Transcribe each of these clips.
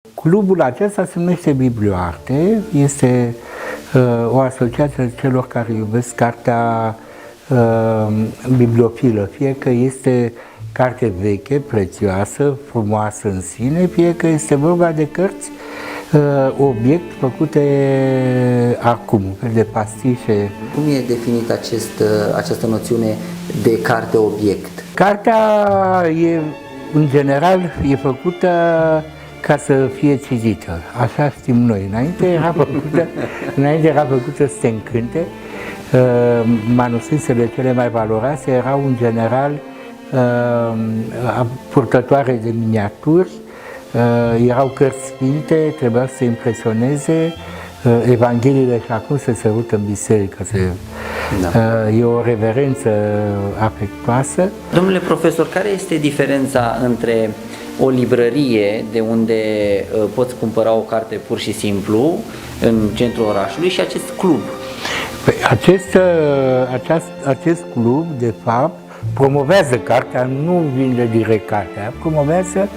Clubul acesta se numește Biblioarte, este o asociație celor care iubesc cartea bibliofilă, fie că este carte veche, prețioasă, frumoasă în sine, fie că este vorba de cărți obiect făcute acum, de pastișe. Cum e definit această noțiune de carte obiect? Cartea e, în general, e făcută ca să fie citită. Așa știm noi. Înainte era făcută să se încânte. Manuscrisele cele mai valoroase erau, în general, purtătoare de miniaturi, erau cărți sfinte, trebuia să se impresioneze, Evangheliile și acum se sărută în biserică. E o reverență afectuoasă. Domnule profesor, care este diferența între o librărie de unde poți cumpăra o carte pur și simplu în centrul orașului și acest club? Păi, acest club, de fapt, promovează cartea, nu vinde direct cartea, promovează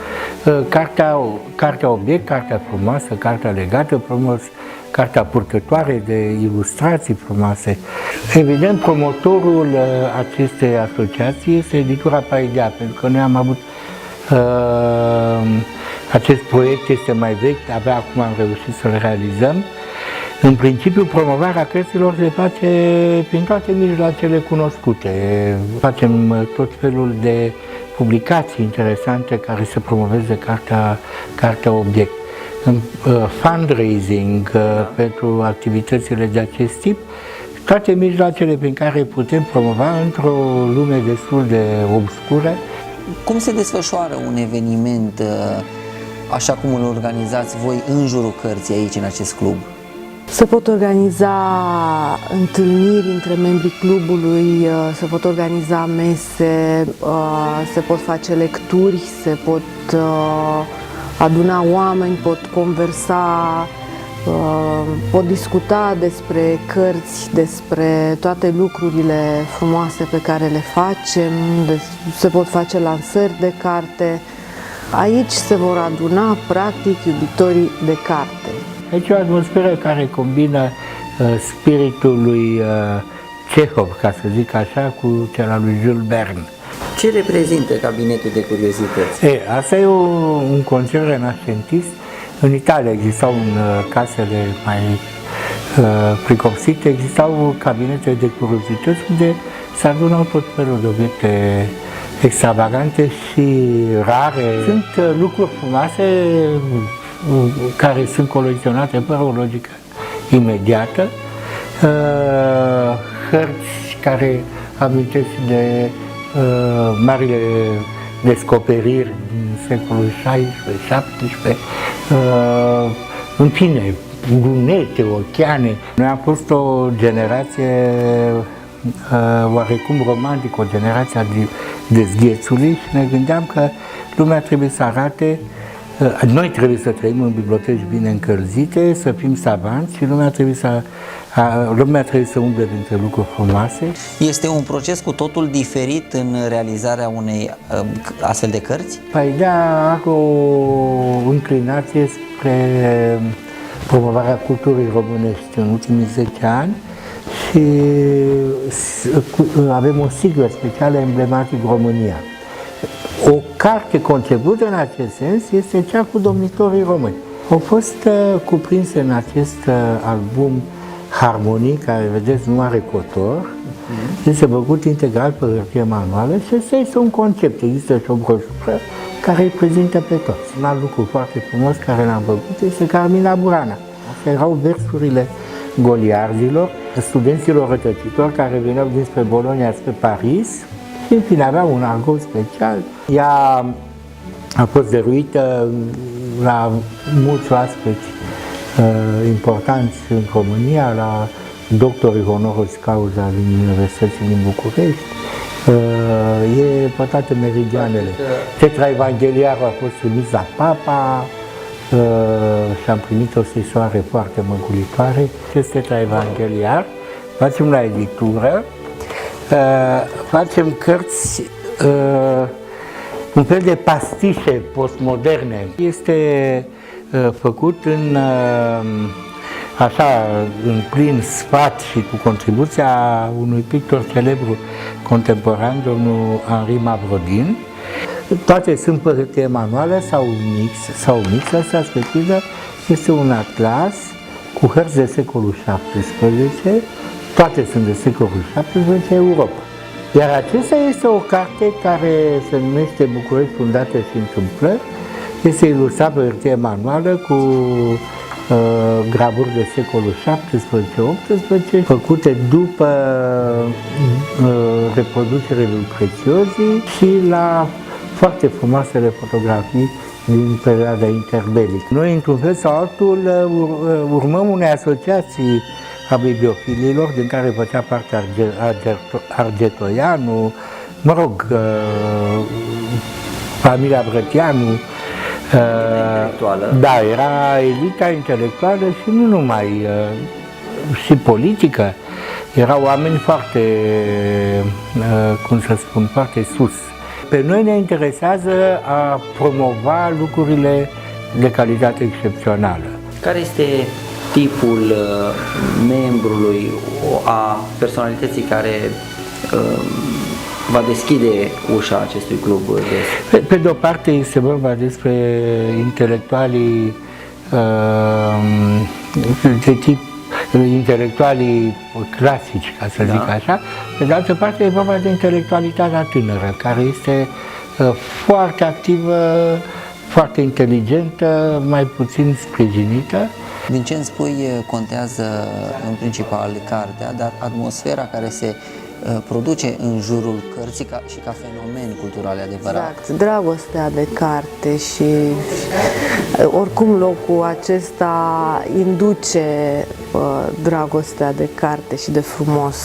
cartea obiect, cartea frumoasă, cartea legată frumos, cartea purtătoare de ilustrații frumoase. Evident, promotorul acestei asociații este editura Paidea, pentru că noi am avut acest proiect, este mai vechi, abia acum am reușit să-l realizăm. În principiu, promovarea cărților se face prin toate mijloacele cunoscute. Facem tot felul de publicații interesante care să promoveze cartea obiect. Fundraising pentru activitățile de acest tip, toate mijloacele prin care putem promova într-o lume destul de obscură. Cum se desfășoară un eveniment așa cum îl organizați voi în jurul cărții aici, în acest club? Se pot organiza întâlniri între membrii clubului, se pot organiza mese, se pot face lecturi, se pot aduna oameni, pot conversa, pot discuta despre cărți, despre toate lucrurile frumoase pe care le facem, se pot face lansări de carte. Aici se vor aduna, practic, iubitorii de carte. Aici e o atmosferă care combină spiritul lui Cehov, ca să zic așa, cu cel al lui Jules Verne. Ce reprezintă Cabinetul de Curiozități? Asta e un concept renascentist. În Italia existau în casele mai pricopsite, existau cabinete de curiozități unde se adunau tot felul de obiecte extravagante și rare. Sunt lucruri frumoase care sunt colecționate fără o logică imediată, hărți care amintesc de marile descoperiri din secolul XVI-XVII, în fine, lunete, oceane. Noi am fost o generație oarecum romantică, o generație a dezghețului și ne gândeam că lumea trebuie să arate, noi trebuie să trăim în biblioteci bine încălzite, să fim savanți și lumea trebuie să umble dintre lucruri frumoase. Este un proces cu totul diferit în realizarea unei astfel de cărți? Paidea are o înclinație spre promovarea culturii românești în ultimii 10 ani și avem o siglă specială emblematic România. O carte concepută în acest sens este cea cu domnitorii români. Au fost cuprinse în acest album harmonii, care vedeți nu are cotor, este făcut integral pe hârtie manuală și ăsta este un concept. Există și o broșură care îi prezintă pe toți. Un alt lucru foarte frumos care l-am făcut este Carmina Burana. Astea erau versurile goliardilor, studenților rătăcitori care veneau dinspre Bologna spre Paris. Și în fine avea un argot special. Ea a fost dăruită la mulți oaspeți importanți în România, la doctorii honoris causa din Universității din București. E pătată meridianele. Tetra Evangheliarul a fost trimis la Papa și am primit o scrisoare foarte măgulitoare. Acest Tetra Evangheliar facem la editură. Facem cărți, un fel de pastișe postmoderne. Este făcut așa, în plin sfat și cu contribuția unui pictor celebru contemporan, domnul Henri Mavrodin. Toate sunt pe hârtie manuală sau mix. Asta, respectivă, este un atlas cu hărți de secolul XVII, toate sunt de secolul XVII, Europa. Iar acesta este o carte care se numește București, fundate și întâmplări. Este ilustrat pe hârtie manuală cu gravuri de secolul XVII-XVIII, făcute după reproducerile lui Prețiozii și la foarte frumoasele fotografii din perioada interbelică. Noi, într-un fel sau altul, urmăm unei asociații a bibliofililor, din care făcea parte Argetoianu, mă rog, familia Brătianu. Da, era elita intelectuală și nu numai, și politică. Erau oameni foarte, cum să spun, foarte sus. Pe noi ne interesează a promova lucrurile de calitate excepțională. Care este tipul membrului, a personalității care va deschide ușa acestui club? Pe de o parte este vorba despre intelectualii de tip intelectualii clasici, ca să zic așa. Pe de altă parte e vorba de intelectualitatea tânără, care este foarte activă, foarte inteligentă, mai puțin sprijinită. Din ce îmi spui, contează în principal cartea, dar atmosfera care se produce în jurul cărții și ca fenomen cultural adevărat. Exact, dragostea de carte și oricum locul acesta induce dragostea de carte și de frumos.